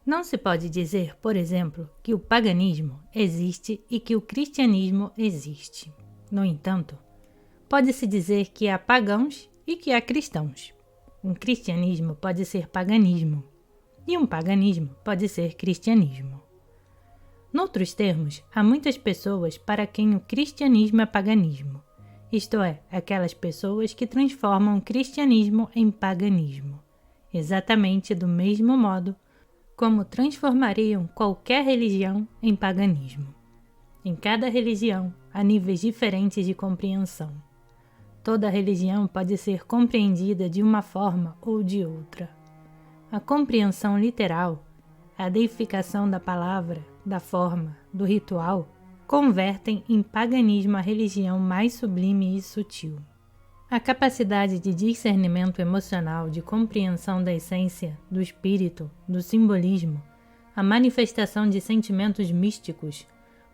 Não se pode dizer, por exemplo, que o paganismo existe e que o cristianismo existe. No entanto, pode-se dizer que há pagãos e que há cristãos. Um cristianismo pode ser paganismo e um paganismo pode ser cristianismo. Noutros termos, há muitas pessoas para quem o cristianismo é paganismo, isto é, aquelas pessoas que transformam o cristianismo em paganismo, exatamente do mesmo modo como transformariam qualquer religião em paganismo. Em cada religião, há níveis diferentes de compreensão. Toda religião pode ser compreendida de uma forma ou de outra. A compreensão literal, a deificação da palavra, da forma, do ritual, convertem em paganismo a religião mais sublime e sutil. A capacidade de discernimento emocional, de compreensão da essência, do espírito, do simbolismo, a manifestação de sentimentos místicos,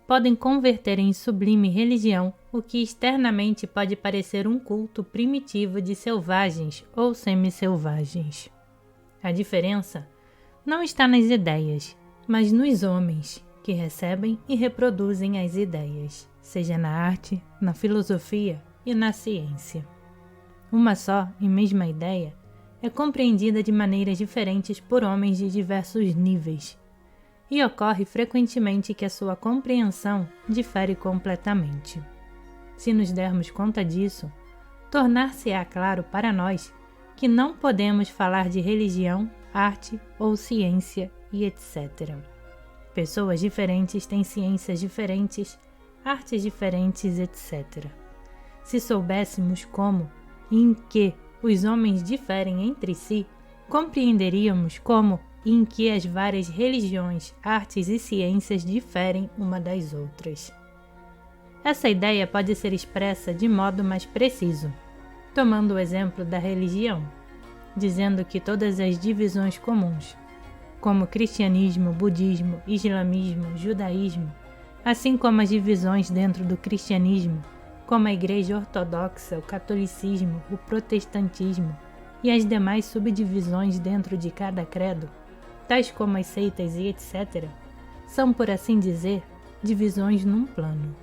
podem converter em sublime religião o que externamente pode parecer um culto primitivo de selvagens ou semi-selvagens. A diferença não está nas ideias, mas nos homens, que recebem e reproduzem as ideias, seja na arte, na filosofia e na ciência. Uma só e mesma ideia é compreendida de maneiras diferentes por homens de diversos níveis, e ocorre frequentemente que a sua compreensão difere completamente. Se nos dermos conta disso, tornar-se-á claro para nós que não podemos falar de religião, arte ou ciência e etc. Pessoas diferentes têm ciências diferentes, artes diferentes, etc. Se soubéssemos como e em que os homens diferem entre si, compreenderíamos como e em que as várias religiões, artes e ciências diferem uma das outras. Essa ideia pode ser expressa de modo mais preciso, tomando o exemplo da religião, dizendo que todas as divisões comuns, como cristianismo, budismo, islamismo, judaísmo, assim como as divisões dentro do cristianismo, como a Igreja Ortodoxa, o catolicismo, o protestantismo e as demais subdivisões dentro de cada credo, tais como as seitas e etc., são, por assim dizer, divisões num plano.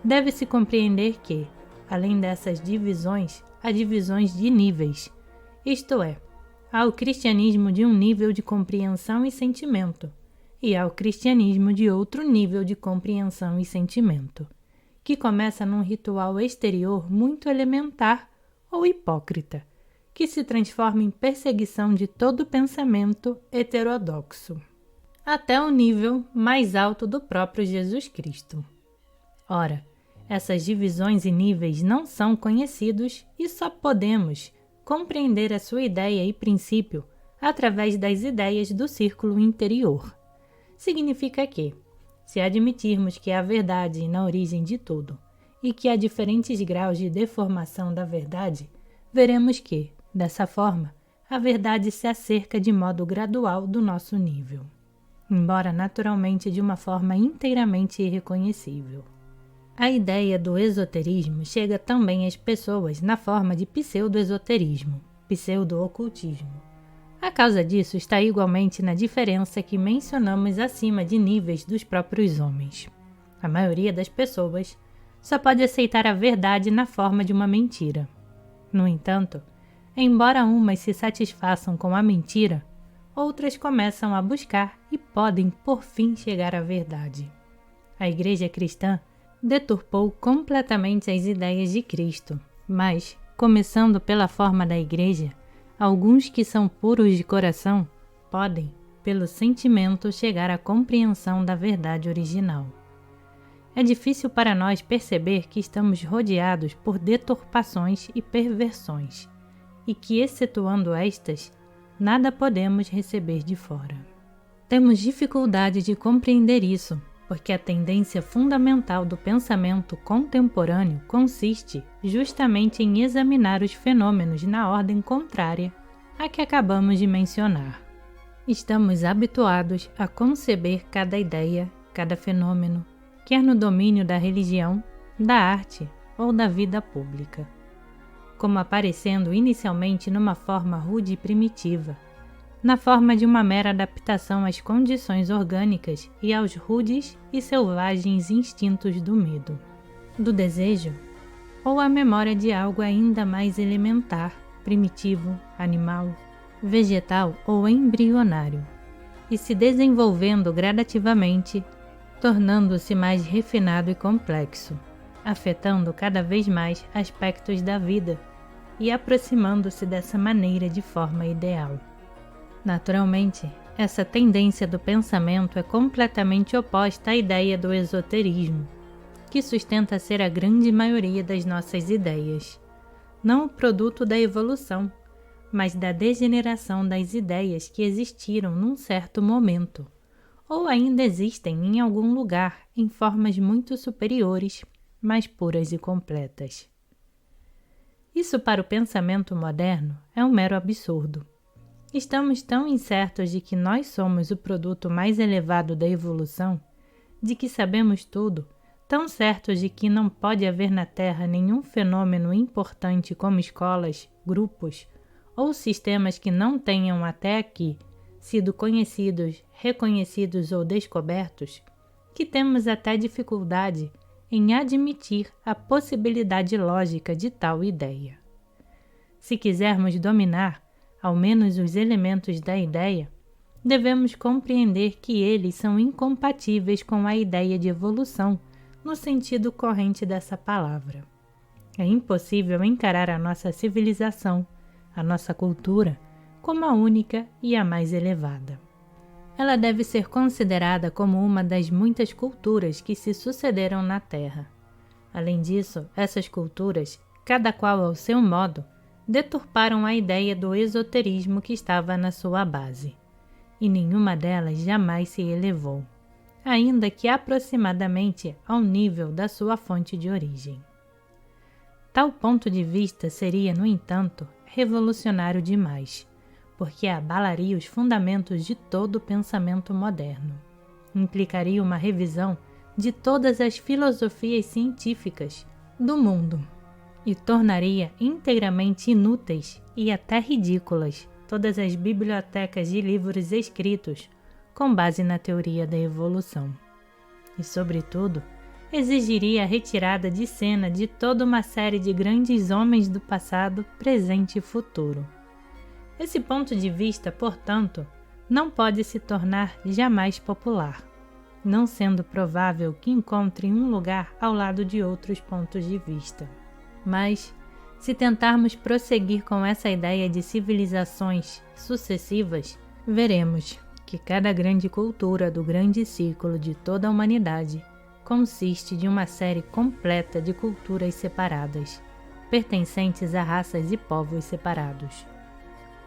Deve-se compreender que, além dessas divisões, há divisões de níveis, isto é, há o cristianismo de um nível de compreensão e sentimento, e há o cristianismo de outro nível de compreensão e sentimento, que começa num ritual exterior muito elementar ou hipócrita, que se transforma em perseguição de todo pensamento heterodoxo, até o nível mais alto do próprio Jesus Cristo. Ora, essas divisões e níveis não são conhecidos e só podemos compreender a sua ideia e princípio através das ideias do círculo interior. Significa que, se admitirmos que há verdade na origem de tudo e que há diferentes graus de deformação da verdade, veremos que, dessa forma, a verdade se acerca de modo gradual do nosso nível, embora naturalmente de uma forma inteiramente irreconhecível. A ideia do esoterismo chega também às pessoas na forma de pseudo-esoterismo, pseudo-ocultismo. A causa disso está igualmente na diferença que mencionamos acima de níveis dos próprios homens. A maioria das pessoas só pode aceitar a verdade na forma de uma mentira. No entanto, embora umas se satisfaçam com a mentira, outras começam a buscar e podem, por fim, chegar à verdade. A Igreja cristã deturpou completamente as ideias de Cristo, mas, começando pela forma da Igreja, alguns que são puros de coração podem, pelo sentimento, chegar à compreensão da verdade original. É difícil para nós perceber que estamos rodeados por deturpações e perversões, e que, excetuando estas, nada podemos receber de fora. Temos dificuldade de compreender isso, porque a tendência fundamental do pensamento contemporâneo consiste justamente em examinar os fenômenos na ordem contrária à que acabamos de mencionar. Estamos habituados a conceber cada ideia, cada fenômeno, quer no domínio da religião, da arte ou da vida pública, como aparecendo inicialmente numa forma rude e primitiva, na forma de uma mera adaptação às condições orgânicas e aos rudes e selvagens instintos do medo, do desejo, ou a memória de algo ainda mais elementar, primitivo, animal, vegetal ou embrionário, e se desenvolvendo gradativamente, tornando-se mais refinado e complexo, afetando cada vez mais aspectos da vida e aproximando-se dessa maneira de forma ideal. Naturalmente, essa tendência do pensamento é completamente oposta à ideia do esoterismo, que sustenta ser a grande maioria das nossas ideias, não o produto da evolução, mas da degeneração das ideias que existiram num certo momento, ou ainda existem em algum lugar em formas muito superiores, mais puras e completas. Isso para o pensamento moderno é um mero absurdo. Estamos tão incertos de que nós somos o produto mais elevado da evolução, de que sabemos tudo, tão certos de que não pode haver na Terra nenhum fenômeno importante como escolas, grupos ou sistemas que não tenham até aqui sido conhecidos, reconhecidos ou descobertos, que temos até dificuldade em admitir a possibilidade lógica de tal ideia. Se quisermos dominar ao menos os elementos da ideia, devemos compreender que eles são incompatíveis com a ideia de evolução no sentido corrente dessa palavra. É impossível encarar a nossa civilização, a nossa cultura, como a única e a mais elevada. Ela deve ser considerada como uma das muitas culturas que se sucederam na Terra. Além disso, essas culturas, cada qual ao seu modo, deturparam a ideia do esoterismo que estava na sua base, e nenhuma delas jamais se elevou, ainda que aproximadamente ao nível da sua fonte de origem. Tal ponto de vista seria, no entanto, revolucionário demais, porque abalaria os fundamentos de todo o pensamento moderno. Implicaria uma revisão de todas as filosofias científicas do mundo e tornaria inteiramente inúteis e até ridículas todas as bibliotecas de livros escritos com base na teoria da evolução. E, sobretudo, exigiria a retirada de cena de toda uma série de grandes homens do passado, presente e futuro. Esse ponto de vista, portanto, não pode se tornar jamais popular, não sendo provável que encontre um lugar ao lado de outros pontos de vista. Mas, se tentarmos prosseguir com essa ideia de civilizações sucessivas, veremos que cada grande cultura do grande ciclo de toda a humanidade consiste de uma série completa de culturas separadas, pertencentes a raças e povos separados.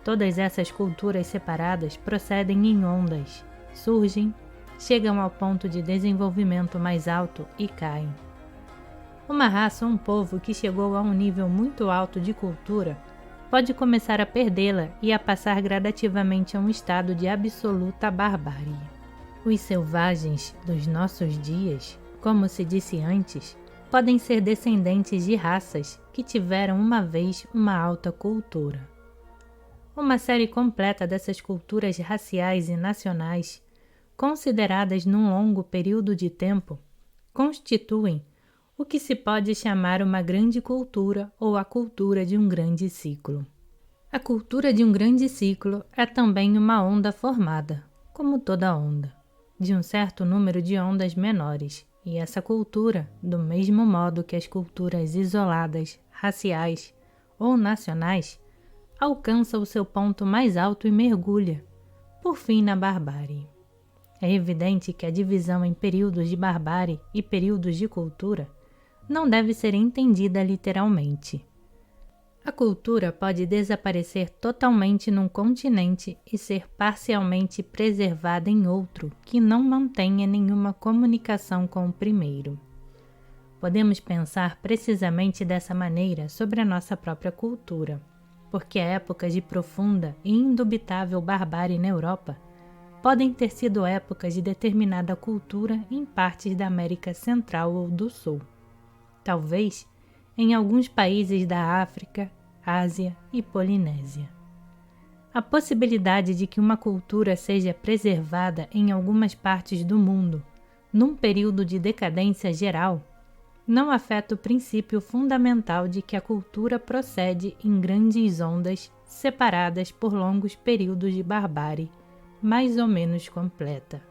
Todas essas culturas separadas procedem em ondas, surgem, chegam ao ponto de desenvolvimento mais alto e caem. Uma raça ou um povo que chegou a um nível muito alto de cultura pode começar a perdê-la e a passar gradativamente a um estado de absoluta barbárie. Os selvagens dos nossos dias, como se disse antes, podem ser descendentes de raças que tiveram uma vez uma alta cultura. Uma série completa dessas culturas raciais e nacionais, consideradas num longo período de tempo, constituem o que se pode chamar uma grande cultura ou a cultura de um grande ciclo. A cultura de um grande ciclo é também uma onda formada, como toda onda, de um certo número de ondas menores, e essa cultura, do mesmo modo que as culturas isoladas, raciais ou nacionais, alcança o seu ponto mais alto e mergulha, por fim, na barbárie. É evidente que a divisão em períodos de barbárie e períodos de cultura não deve ser entendida literalmente. A cultura pode desaparecer totalmente num continente e ser parcialmente preservada em outro que não mantenha nenhuma comunicação com o primeiro. Podemos pensar precisamente dessa maneira sobre a nossa própria cultura, porque épocas de profunda e indubitável barbárie na Europa podem ter sido épocas de determinada cultura em partes da América Central ou do Sul. Talvez em alguns países da África, Ásia e Polinésia. A possibilidade de que uma cultura seja preservada em algumas partes do mundo, num período de decadência geral, não afeta o princípio fundamental de que a cultura procede em grandes ondas separadas por longos períodos de barbárie, mais ou menos completa.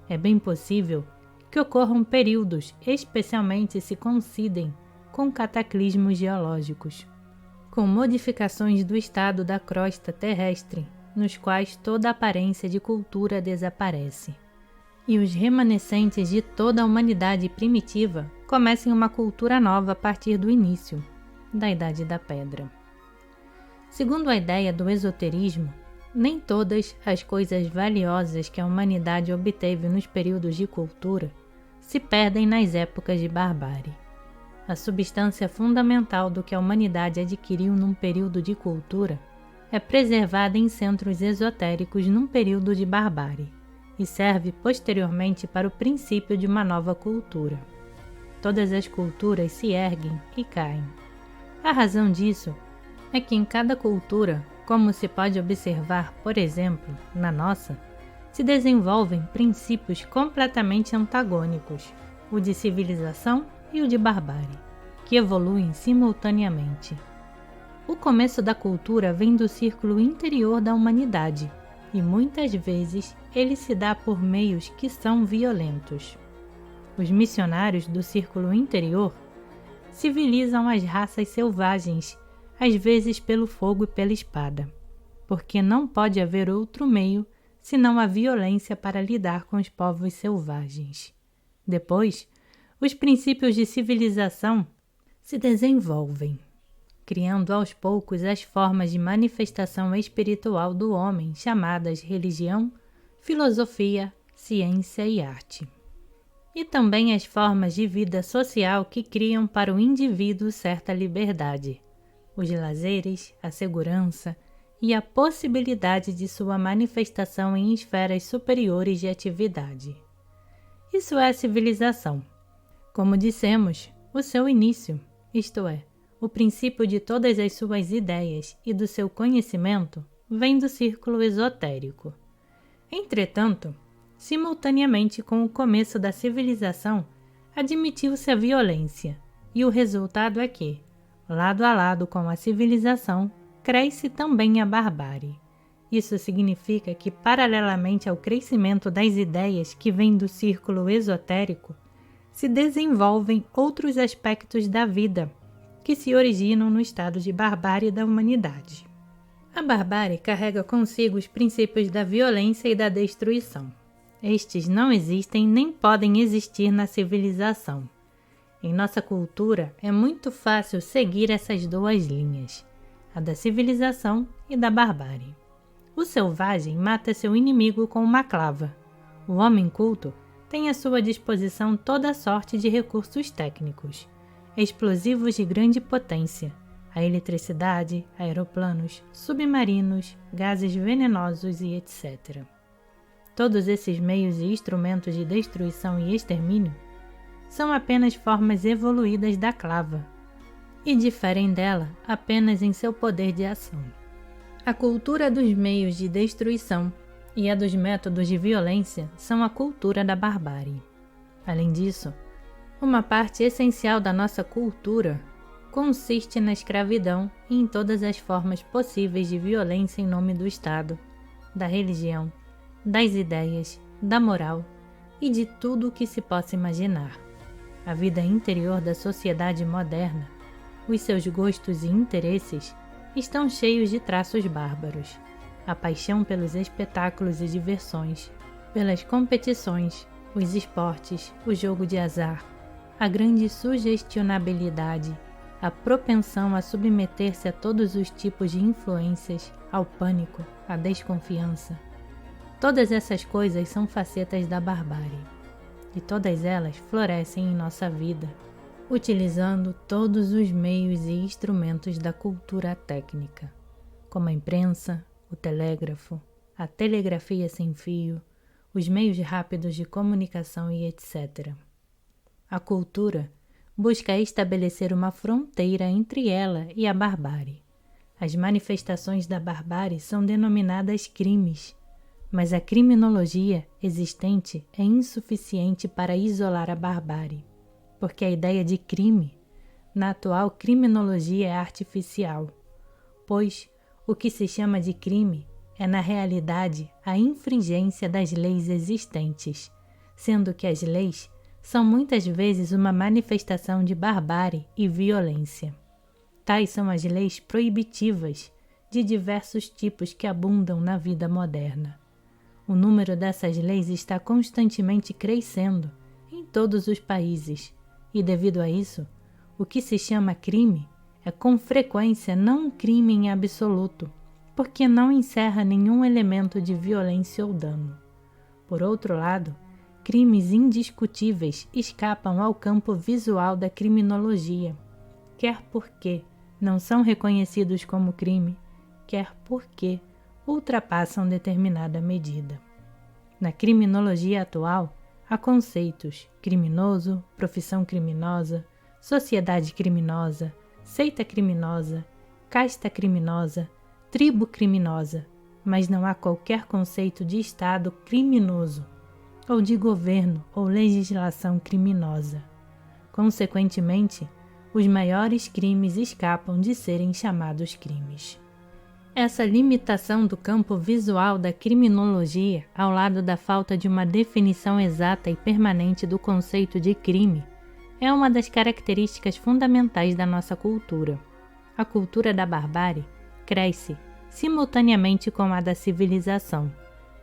É bem possível que ocorram períodos, especialmente se coincidem com cataclismos geológicos, com modificações do estado da crosta terrestre, nos quais toda aparência de cultura desaparece, e os remanescentes de toda a humanidade primitiva comecem uma cultura nova a partir do início da Idade da Pedra. Segundo a ideia do esoterismo, nem todas as coisas valiosas que a humanidade obteve nos períodos de cultura se perdem nas épocas de barbárie. A substância fundamental do que a humanidade adquiriu num período de cultura é preservada em centros esotéricos num período de barbárie e serve posteriormente para o princípio de uma nova cultura. Todas as culturas se erguem e caem. A razão disso é que em cada cultura, como se pode observar, por exemplo, na nossa, se desenvolvem princípios completamente antagônicos, o de civilização e o de barbárie, que evoluem simultaneamente. O começo da cultura vem do círculo interior da humanidade, e muitas vezes ele se dá por meios que são violentos. Os missionários do círculo interior civilizam as raças selvagens, às vezes pelo fogo e pela espada, porque não pode haver outro meio senão a violência para lidar com os povos selvagens. Depois, os princípios de civilização se desenvolvem, criando aos poucos as formas de manifestação espiritual do homem chamadas religião, filosofia, ciência e arte. E também as formas de vida social que criam para o indivíduo certa liberdade, os lazeres, a segurança e a possibilidade de sua manifestação em esferas superiores de atividade. Isso é a civilização. Como dissemos, o seu início, isto é, o princípio de todas as suas ideias e do seu conhecimento, vem do círculo esotérico. Entretanto, simultaneamente com o começo da civilização, admitiu-se a violência, e o resultado é que, lado a lado com a civilização, cresce também a barbárie. Isso significa que, paralelamente ao crescimento das ideias que vêm do círculo esotérico, se desenvolvem outros aspectos da vida que se originam no estado de barbárie da humanidade. A barbárie carrega consigo os princípios da violência e da destruição. Estes não existem nem podem existir na civilização. Em nossa cultura é muito fácil seguir essas duas linhas, a da civilização e da barbárie. O selvagem mata seu inimigo com uma clava. O homem culto tem à sua disposição toda sorte de recursos técnicos, explosivos de grande potência, a eletricidade, aeroplanos, submarinos, gases venenosos e etc. Todos esses meios e instrumentos de destruição e extermínio são apenas formas evoluídas da clava e diferem dela apenas em seu poder de ação. A cultura dos meios de destruição e a dos métodos de violência são a cultura da barbárie. Além disso, uma parte essencial da nossa cultura consiste na escravidão e em todas as formas possíveis de violência em nome do Estado, da religião, das ideias, da moral e de tudo o que se possa imaginar. A vida interior da sociedade moderna, os seus gostos e interesses estão cheios de traços bárbaros. A paixão pelos espetáculos e diversões, pelas competições, os esportes, o jogo de azar, a grande sugestionabilidade, a propensão a submeter-se a todos os tipos de influências, ao pânico, à desconfiança. Todas essas coisas são facetas da barbárie, e todas elas florescem em nossa vida, utilizando todos os meios e instrumentos da cultura técnica, como a imprensa, o telégrafo, a telegrafia sem fio, os meios rápidos de comunicação e etc. A cultura busca estabelecer uma fronteira entre ela e a barbárie. As manifestações da barbárie são denominadas crimes, mas a criminologia existente é insuficiente para isolar a barbárie, porque a ideia de crime na atual criminologia é artificial, pois o que se chama de crime é, na realidade, a infringência das leis existentes, sendo que as leis são muitas vezes uma manifestação de barbárie e violência. Tais são as leis proibitivas de diversos tipos que abundam na vida moderna. O número dessas leis está constantemente crescendo em todos os países e, devido a isso, o que se chama crime é com frequência não um crime em absoluto, porque não encerra nenhum elemento de violência ou dano. Por outro lado, crimes indiscutíveis escapam ao campo visual da criminologia, quer porque não são reconhecidos como crime, quer porque ultrapassam determinada medida. Na criminologia atual, há conceitos criminoso, profissão criminosa, sociedade criminosa, seita criminosa, casta criminosa, tribo criminosa, mas não há qualquer conceito de Estado criminoso, ou de governo ou legislação criminosa. Consequentemente, os maiores crimes escapam de serem chamados crimes. Essa limitação do campo visual da criminologia, ao lado da falta de uma definição exata e permanente do conceito de crime, é uma das características fundamentais da nossa cultura. A cultura da barbárie cresce simultaneamente com a da civilização,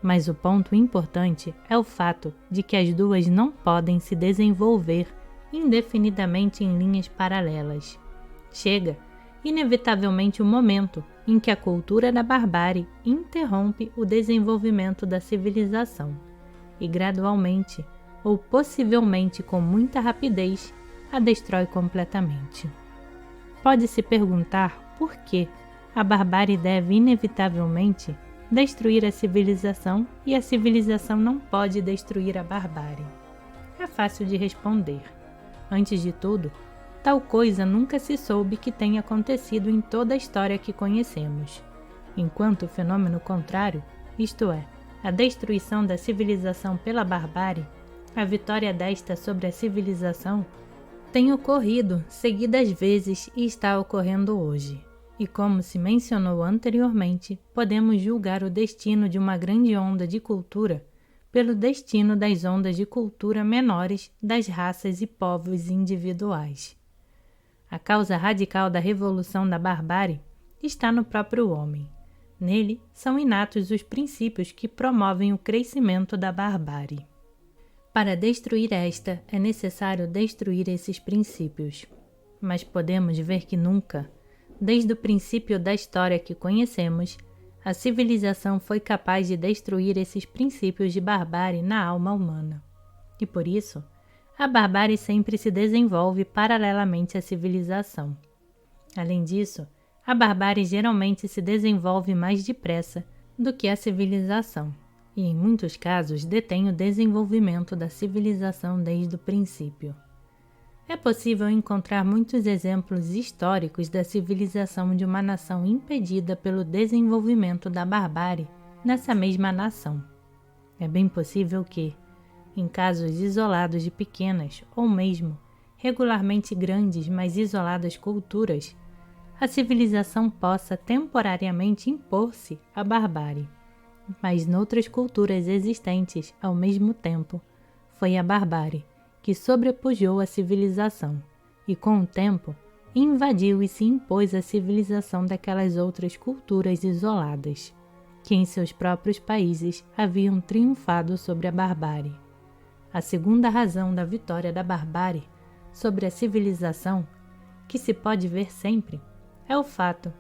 mas o ponto importante é o fato de que as duas não podem se desenvolver indefinidamente em linhas paralelas. Chega, inevitavelmente, o momento em que a cultura da barbárie interrompe o desenvolvimento da civilização e gradualmente, ou possivelmente com muita rapidez, a destrói completamente. Pode-se perguntar por que a barbárie deve inevitavelmente destruir a civilização e a civilização não pode destruir a barbárie. É fácil de responder. Antes de tudo, tal coisa nunca se soube que tenha acontecido em toda a história que conhecemos, enquanto o fenômeno contrário, isto é, a destruição da civilização pela barbárie, a vitória desta sobre a civilização, tem ocorrido seguidas vezes e está ocorrendo hoje. E como se mencionou anteriormente, podemos julgar o destino de uma grande onda de cultura pelo destino das ondas de cultura menores das raças e povos individuais. A causa radical da revolução da barbárie está no próprio homem. Nele são inatos os princípios que promovem o crescimento da barbárie. Para destruir esta, é necessário destruir esses princípios. Mas podemos ver que nunca, desde o princípio da história que conhecemos, a civilização foi capaz de destruir esses princípios de barbárie na alma humana. E por isso, a barbárie sempre se desenvolve paralelamente à civilização. Além disso, a barbárie geralmente se desenvolve mais depressa do que a civilização, e em muitos casos detém o desenvolvimento da civilização desde o princípio. É possível encontrar muitos exemplos históricos da civilização de uma nação impedida pelo desenvolvimento da barbárie nessa mesma nação. É bem possível que, em casos isolados de pequenas ou mesmo regularmente grandes mas isoladas culturas, a civilização possa temporariamente impor-se à barbárie. Mas noutras culturas existentes ao mesmo tempo, foi a barbárie que sobrepujou a civilização e, com o tempo, invadiu e se impôs à civilização daquelas outras culturas isoladas, que em seus próprios países haviam triunfado sobre a barbárie. A segunda razão da vitória da barbárie sobre a civilização, que se pode ver sempre, é o fato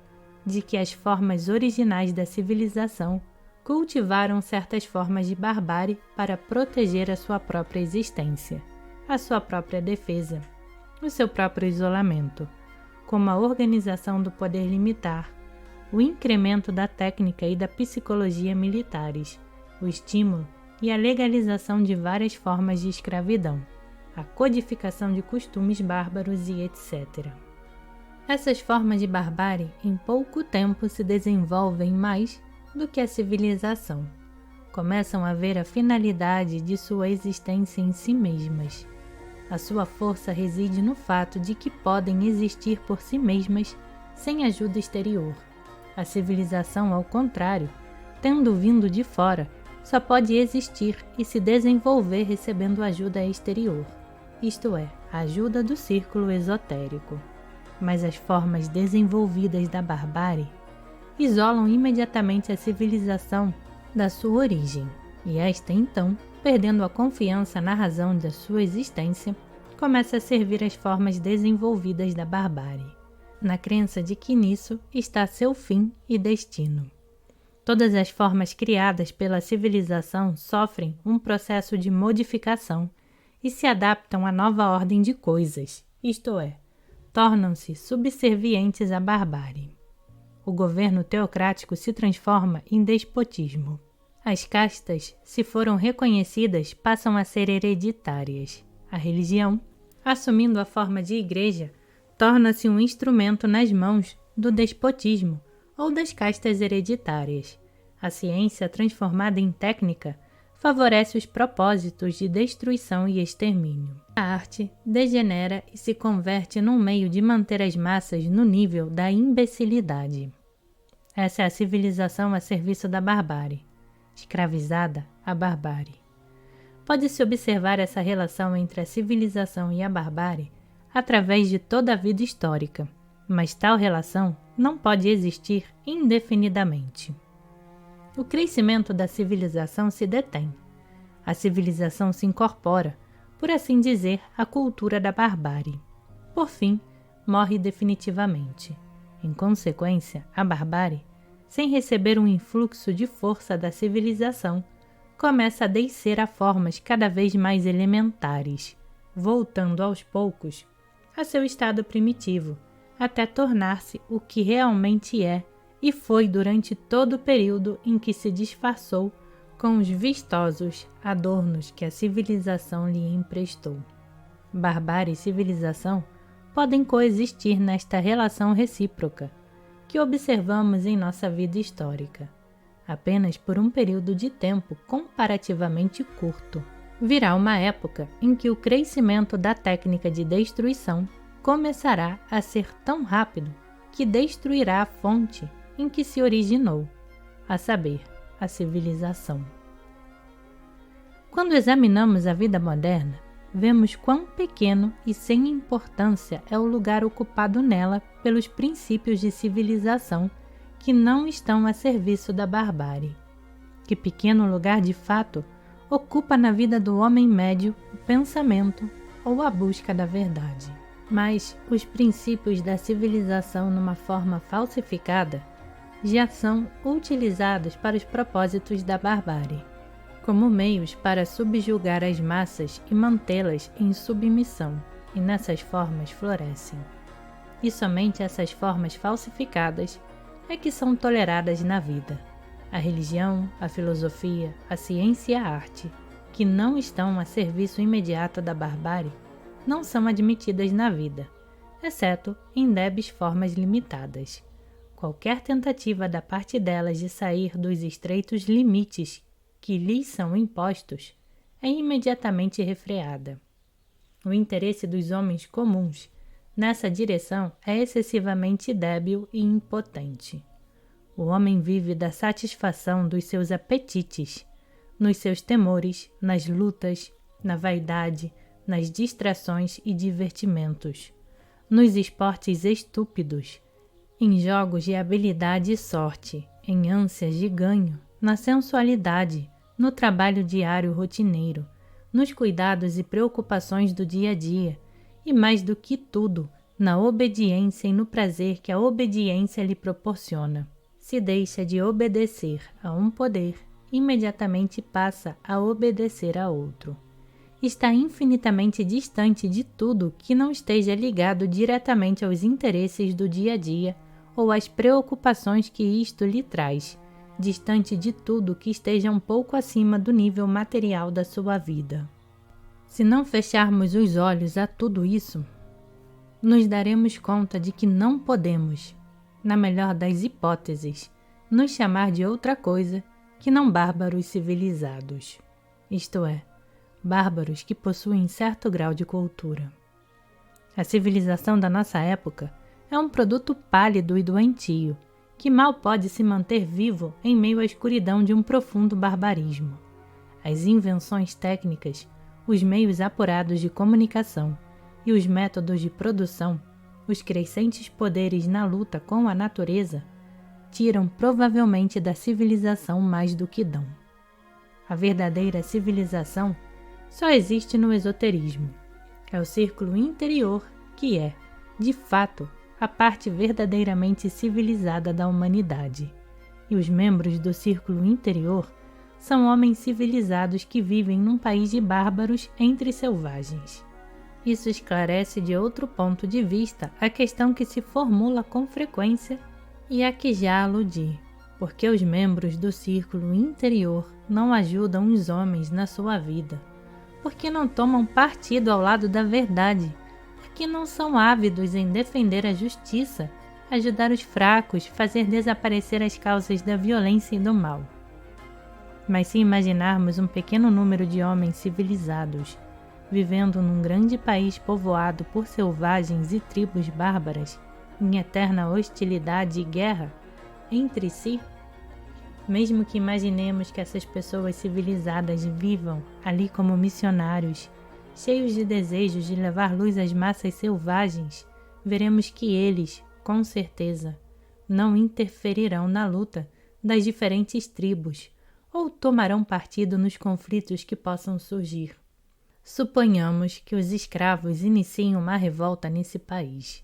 de que as formas originais da civilização cultivaram certas formas de barbárie para proteger a sua própria existência, a sua própria defesa, o seu próprio isolamento, como a organização do poder limitar, o incremento da técnica e da psicologia militares, o estímulo e a legalização de várias formas de escravidão, a codificação de costumes bárbaros e etc. Essas formas de barbárie em pouco tempo se desenvolvem mais do que a civilização. Começam a ver a finalidade de sua existência em si mesmas. A sua força reside no fato de que podem existir por si mesmas sem ajuda exterior. A civilização, ao contrário, tendo vindo de fora, só pode existir e se desenvolver recebendo ajuda exterior, isto é, a ajuda do círculo esotérico. Mas as formas desenvolvidas da barbárie isolam imediatamente a civilização da sua origem, e esta então, perdendo a confiança na razão da sua existência, começa a servir as formas desenvolvidas da barbárie, na crença de que nisso está seu fim e destino. Todas as formas criadas pela civilização sofrem um processo de modificação e se adaptam à nova ordem de coisas, isto é, tornam-se subservientes à barbárie. O governo teocrático se transforma em despotismo. As castas, se foram reconhecidas, passam a ser hereditárias. A religião, assumindo a forma de igreja, torna-se um instrumento nas mãos do despotismo ou das castas hereditárias. A ciência, transformada em técnica, favorece os propósitos de destruição e extermínio. A arte degenera e se converte num meio de manter as massas no nível da imbecilidade. Essa é a civilização a serviço da barbárie, escravizada à barbárie. Pode-se observar essa relação entre a civilização e a barbárie através de toda a vida histórica, mas tal relação não pode existir indefinidamente. O crescimento da civilização se detém. A civilização se incorpora, por assim dizer, à cultura da barbárie. Por fim, morre definitivamente. Em consequência, a barbárie, sem receber um influxo de força da civilização, começa a descer a formas cada vez mais elementares, voltando aos poucos a seu estado primitivo, até tornar-se o que realmente é e foi durante todo o período em que se disfarçou com os vistosos adornos que a civilização lhe emprestou. Barbárie e civilização podem coexistir nesta relação recíproca que observamos em nossa vida histórica, apenas por um período de tempo comparativamente curto. Virá uma época em que o crescimento da técnica de destruição começará a ser tão rápido que destruirá a fonte em que se originou, a saber, a civilização. Quando examinamos a vida moderna, vemos quão pequeno e sem importância é o lugar ocupado nela pelos princípios de civilização que não estão a serviço da barbárie. Que pequeno lugar de fato ocupa na vida do homem médio o pensamento ou a busca da verdade. Mas os princípios da civilização numa forma falsificada já são utilizados para os propósitos da barbárie, como meios para subjugar as massas e mantê-las em submissão, e nessas formas florescem. E somente essas formas falsificadas é que são toleradas na vida. A religião, a filosofia, a ciência e a arte, que não estão a serviço imediato da barbárie, não são admitidas na vida, exceto em débeis formas limitadas. Qualquer tentativa da parte delas de sair dos estreitos limites que lhes são impostos é imediatamente refreada. O interesse dos homens comuns nessa direção é excessivamente débil e impotente. O homem vive da satisfação dos seus apetites, nos seus temores, nas lutas, na vaidade, nas distrações e divertimentos, nos esportes estúpidos, em jogos de habilidade e sorte, em ânsias de ganho, na sensualidade, no trabalho diário rotineiro, nos cuidados e preocupações do dia a dia, e mais do que tudo, na obediência e no prazer que a obediência lhe proporciona. Se deixa de obedecer a um poder, imediatamente passa a obedecer a outro. Está infinitamente distante de tudo que não esteja ligado diretamente aos interesses do dia a dia ou às preocupações que isto lhe traz, distante de tudo que esteja um pouco acima do nível material da sua vida. Se não fecharmos os olhos a tudo isso, nos daremos conta de que não podemos, na melhor das hipóteses, nos chamar de outra coisa que não bárbaros civilizados, isto é, bárbaros que possuem certo grau de cultura. A civilização da nossa época é um produto pálido e doentio, que mal pode se manter vivo em meio à escuridão de um profundo barbarismo. As invenções técnicas, os meios apurados de comunicação e os métodos de produção, os crescentes poderes na luta com a natureza, tiram provavelmente da civilização mais do que dão. A verdadeira civilização só existe no esoterismo. É o círculo interior que é, de fato, a parte verdadeiramente civilizada da humanidade. E os membros do círculo interior são homens civilizados que vivem num país de bárbaros entre selvagens. Isso esclarece de outro ponto de vista a questão que se formula com frequência e a que já aludi, porque os membros do círculo interior não ajudam os homens na sua vida, porque não tomam partido ao lado da verdade, porque não são ávidos em defender a justiça, ajudar os fracos, fazer desaparecer as causas da violência e do mal. Mas se imaginarmos um pequeno número de homens civilizados, vivendo num grande país povoado por selvagens e tribos bárbaras, em eterna hostilidade e guerra entre si, mesmo que imaginemos que essas pessoas civilizadas vivam ali como missionários, cheios de desejos de levar luz às massas selvagens, veremos que eles, com certeza, não interferirão na luta das diferentes tribos ou tomarão partido nos conflitos que possam surgir. Suponhamos que os escravos iniciem uma revolta nesse país.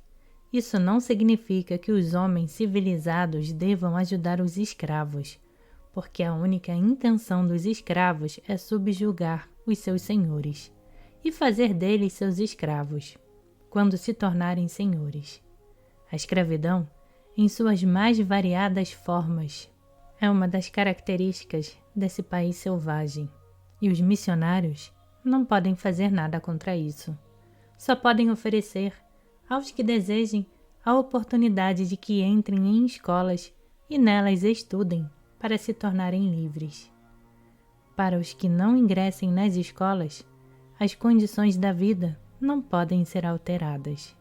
Isso não significa que os homens civilizados devam ajudar os escravos, porque a única intenção dos escravos é subjugar os seus senhores e fazer deles seus escravos, quando se tornarem senhores. A escravidão, em suas mais variadas formas, é uma das características desse país selvagem, e os missionários não podem fazer nada contra isso. Só podem oferecer aos que desejem a oportunidade de que entrem em escolas e nelas estudem para se tornarem livres. Para os que não ingressem nas escolas, as condições da vida não podem ser alteradas.